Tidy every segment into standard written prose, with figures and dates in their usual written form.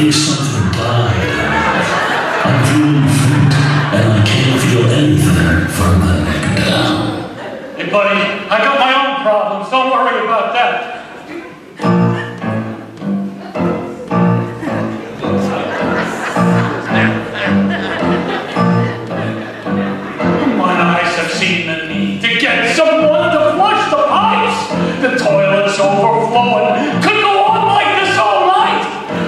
think something died. I'm feeling faint, and I can't feel anything from the neck down. Hey, buddy, I got my own problems. Don't worry about that. My eyes have seen the need to get someone to flush the pipes. The toilet's overflowing. Could go on like this all night.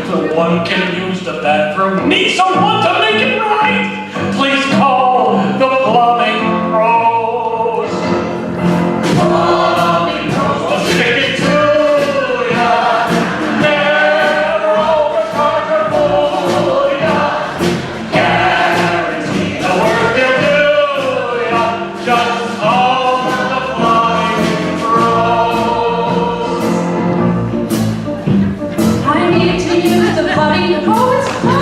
The one can use the bathroom. Need someone to make it right. Please call the plumbing pros. Plumbing pros will stick it to ya. Never overcharge or fool ya. Guarantee the work they'll do ya. Just call the plumbing pros. I need to use the plumbing pros.